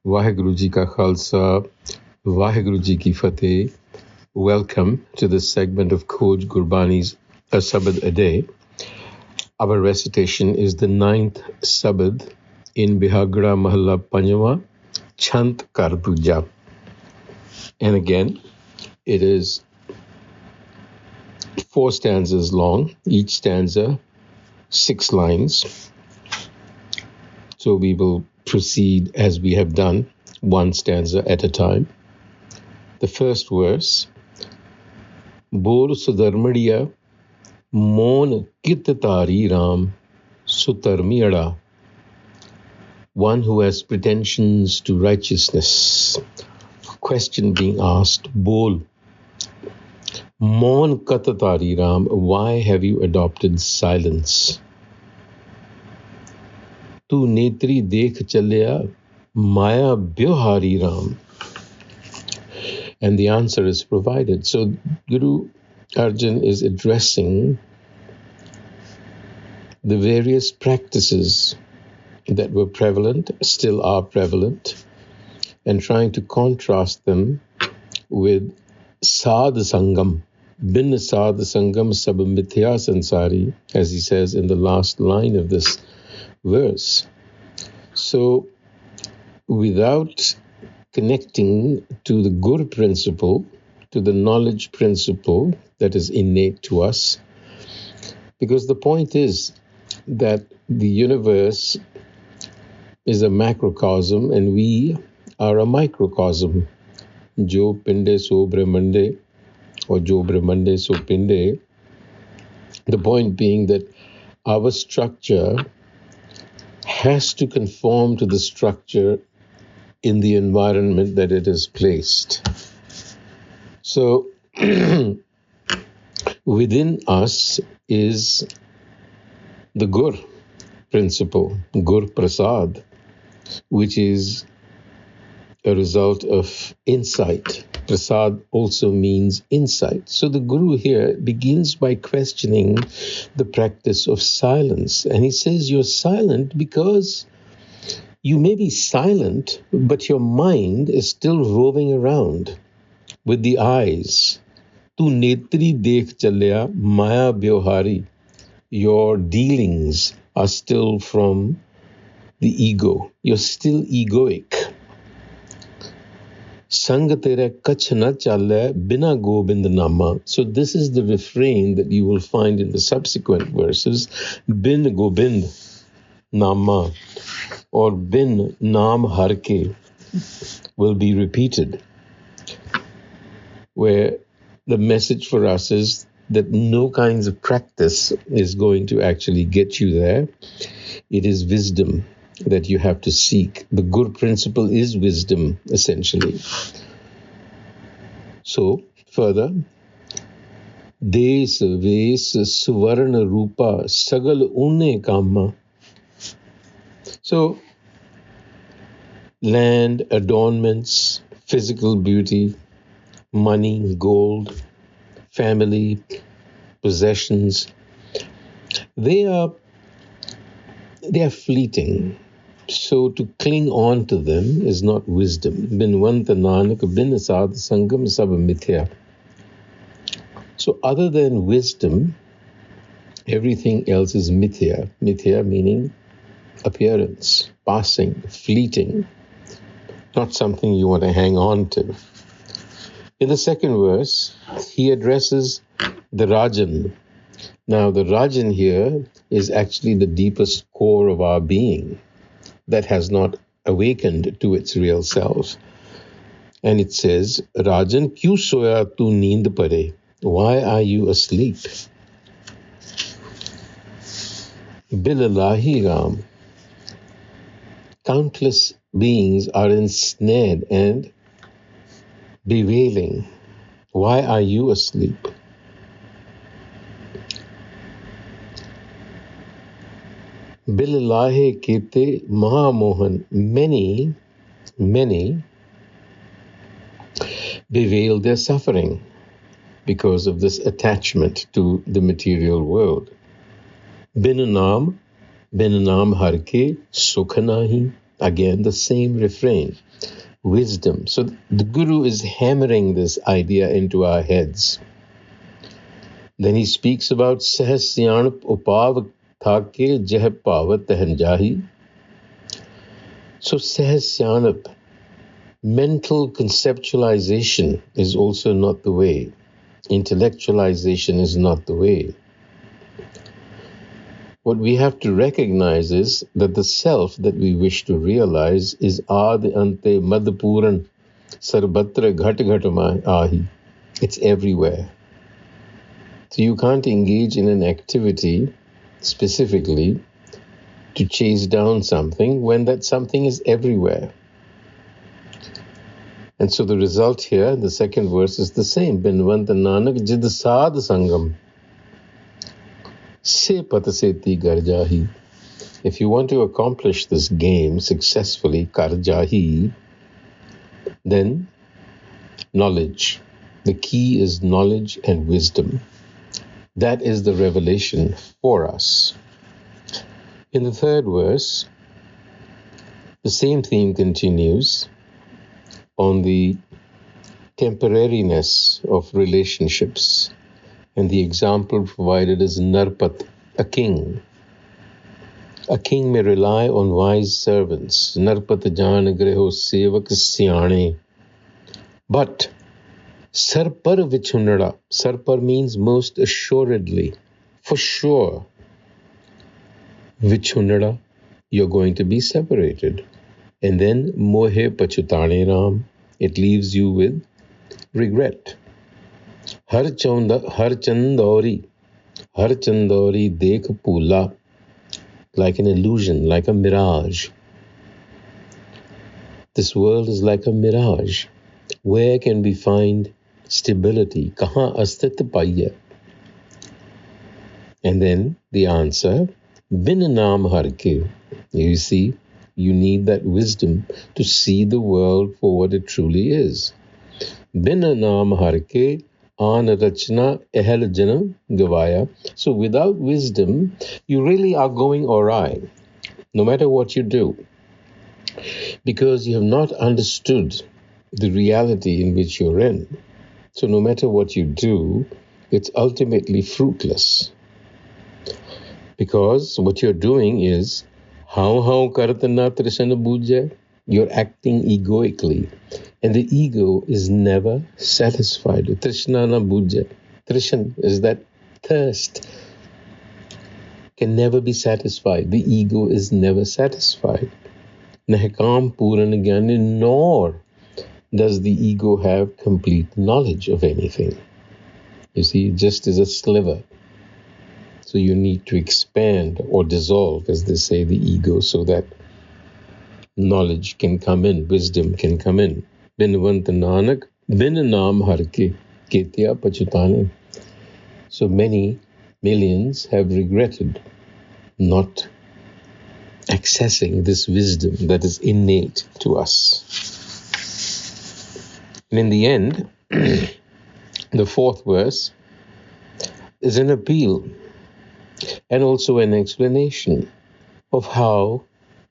Waheguru Ji Ka Khalsa, Waheguru Ji Ki Fateh. Welcome to this segment of Khoj Gurbani's a-sabad-a-day. Our recitation is the 9th Sabad in Bihagra Mahalla Panjwa, Chant Kar Duja. And again, it is 4 stanzas long, each stanza 6 lines. So we will proceed as we have done, one stanza at a time. The first verse, Bol Sudharamiria, Mon Kittatari Ram Sudharamiria. One who has pretensions to righteousness. Question being asked, Bol, Mon Kittatari Ram, why have you adopted silence? Tu netri dekh chalya maya byohari Ram. And the answer is provided. So Guru Arjan is addressing the various practices that were prevalent, still are prevalent, and trying to contrast them with Sad Sangam. Bin Sad Sangam sab mithya sansari, as he says in the last line of this verse. So without connecting to the Gur principle, to the knowledge principle that is innate to us, because the point is that the universe is a macrocosm and we are a microcosm. Jo pinde so brahmande, or jo brahmande so pinde. The point being that our structure has to conform to the structure in the environment that it is placed. So within us is the Gur principle, Gur Prasad, which is a result of insight. Prasad also means insight. So the Guru here begins by questioning the practice of silence. And he says, you're silent because you may be silent, but your mind is still roving around with the eyes. Tu netri dekh chalya maya byohari. Your dealings are still from the ego. You're still egoic. Sang tera kach na chalya bina gobind nama. So this is the refrain that you will find in the subsequent verses. Bin gobind nama, or bin naam harke, will be repeated, where the message for us is that no kinds of practice is going to actually get you there. It is wisdom that you have to seek. The Gur principle is wisdom, essentially. So, further, Des, Ves, Suvarna, Rupa, Sagal Une Kama. So, land, adornments, physical beauty, money, gold, family, possessions, they are fleeting. So to cling on to them is not wisdom. Binwanta Nanak, bin sad sangam sab mithya. So other than wisdom, everything else is mithya. Mithya meaning appearance, passing, fleeting, not something you want to hang on to. In the second verse, he addresses the Rajan. Now, the Rajan here is actually the deepest core of our being that has not awakened to its real self. And it says, Rajan, kyu soya tu neend pare? Why are you asleep? Bilallahi Ram. Countless beings are ensnared and bewailing. Why are you asleep? Billahi kete mahamohan. Many bewail their suffering because of this attachment to the material world. Bin naam harke sukh nahi. Again, the same refrain. Wisdom. So the Guru is hammering this idea into our heads. Then he speaks about Sahasyanap upav thake jeh pavat jahi. So Sahasyanap, mental conceptualization is also not the way. Intellectualization is not the way. What we have to recognize is that the self that we wish to realize is Adi Ante Madhapuran Sarbatra Ghat Ghatama Ahi. It's everywhere. So you can't engage in an activity specifically to chase down something when that something is everywhere. And so the result here, the second verse is the same. Binwant Nanak Jid Sad Sangam. Se pataseti garjahi. If you want to accomplish this game successfully, karjahi, then knowledge. The key is knowledge and wisdom. That is the revelation for us. In the third verse, the same theme continues on the temporariness of relationships. And the example provided is Narpat, a king. A king may rely on wise servants. Narpat jaan greho sevak syane. But sarpar vichunada. Sarpar means most assuredly, for sure. Vichunada, you're going to be separated. And then mohe pachutane ram. It leaves you with regret. Har chandori dekh pula, like an illusion, like a mirage. This world is like a mirage. Where can we find stability? Kahan astit paiye? And then the answer, bin naam har ke. You see, you need that wisdom to see the world for what it truly is. Bin naam har ke. An rachna ehel janam gavaya. So without wisdom, you really are going awry, no matter what you do, because you have not understood the reality in which you're in. So no matter what you do, it's ultimately fruitless, because what you're doing is how karatana trishana bujya. You're acting egoically. And the ego is never satisfied. Trishna na bujya. Trishan is that thirst. Can never be satisfied. The ego is never satisfied. Nahkam puran gyani, nor does the ego have complete knowledge of anything. You see, it just is a sliver. So you need to expand or dissolve, as they say, the ego, so that knowledge can come in, wisdom can come in. Binwant Nanak, bin naam har ke, ketya pachutane. So many millions have regretted not accessing this wisdom that is innate to us. And in the end, the fourth verse is an appeal and also an explanation of how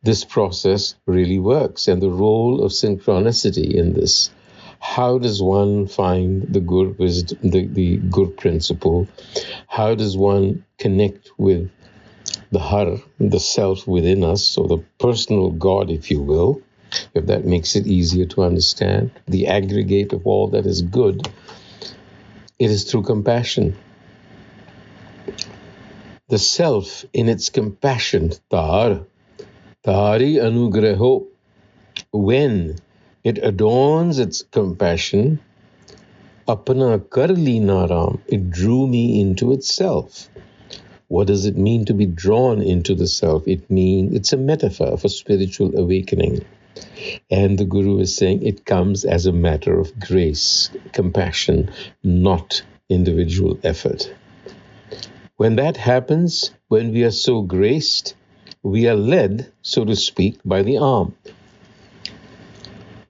this process really works and the role of synchronicity in this. How does one find the good wisdom, the good principle? How does one connect with the har, the self within us, or the personal God, if you will, if that makes it easier to understand, the aggregate of all that is good? It is through compassion. The self in its compassion, tar, Tari anugraho, when it adorns its compassion, apna kar leena ram, it drew me into itself. What does it mean to be drawn into the self? It means it's a metaphor for spiritual awakening. And the Guru is saying it comes as a matter of grace, compassion, not individual effort. When that happens, when we are so graced, we are led, so to speak, by the arm.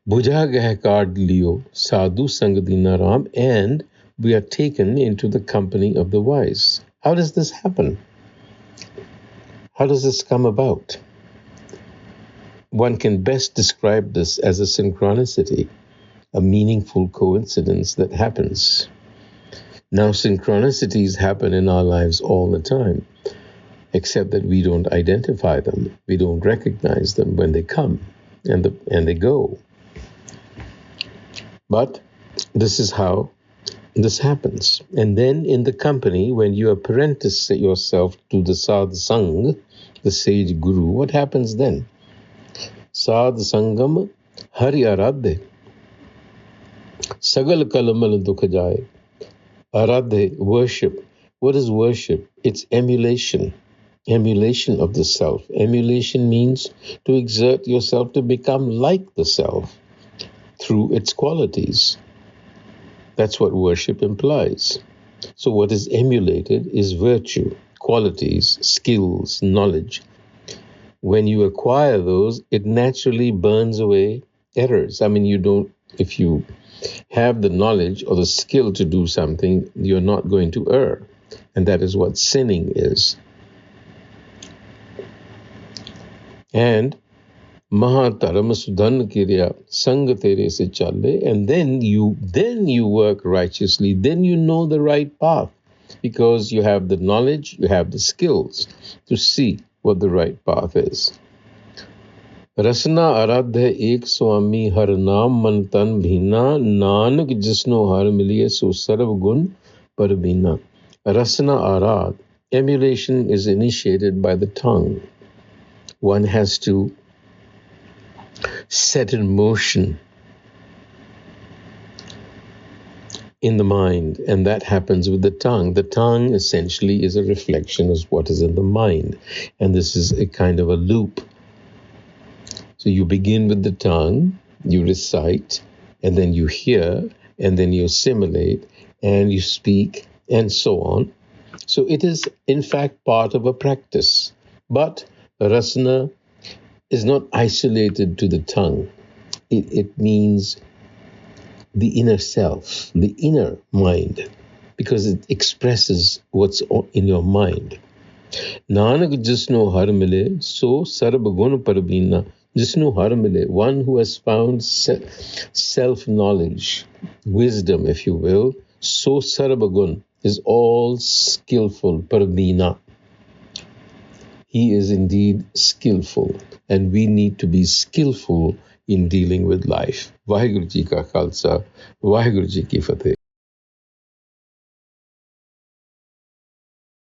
Bujha geh kaad liyo, sadhu sangadina ram, and we are taken into the company of the wise. How does this happen? How does this come about? one can best describe this as a synchronicity, a meaningful coincidence that happens. Now, synchronicities happen in our lives all the time, except that we don't identify them. We don't recognize them when they come and they go. But this is how this happens. And then in the company, when you apprentice yourself to the Sad-Sang, the sage guru, what happens then? Sad-Sangam Hari Aradhe. Sagal Kalamal Dukha Jaye. Aradhe, worship. What is worship? It's emulation. Emulation of the self. Emulation means to exert yourself to become like the self through its qualities. That's what worship implies. So what is emulated is virtue, qualities, skills, knowledge. When you acquire those, it naturally burns away errors. I mean, if you have the knowledge or the skill to do something, you're not going to err. And that is what sinning is. And Mahataram Sudhan Kirya Sang Tere Se Chale, and then you work righteously, then you know the right path, because you have the knowledge, you have the skills to see what the right path is. Rasna Aradha Ek Swami Har Naam Man Tan Bhina Nanak Jisno Har Miliye So Sarv Gun Par Bhina. Rasna Arad, emulation is initiated by the tongue. One has to set in motion in the mind, and that happens with the tongue. The tongue essentially is a reflection of what is in the mind, and this is a kind of a loop. So you begin with the tongue, you recite, and then you hear, and then you assimilate, and you speak, and so on. So it is, in fact, part of a practice. But rasana is not isolated to the tongue. It means the inner self, the inner mind, because it expresses what's in your mind. Nanak jisno har mile, so sarab gun par bina. Jisno har mile, one who has found self-knowledge, wisdom, if you will, so sarab gun is all skillful, par bina. He is indeed skillful, and we need to be skillful in dealing with life. Vaheguru Ji ka Khalsa, Vaheguru Ji ki Fateh.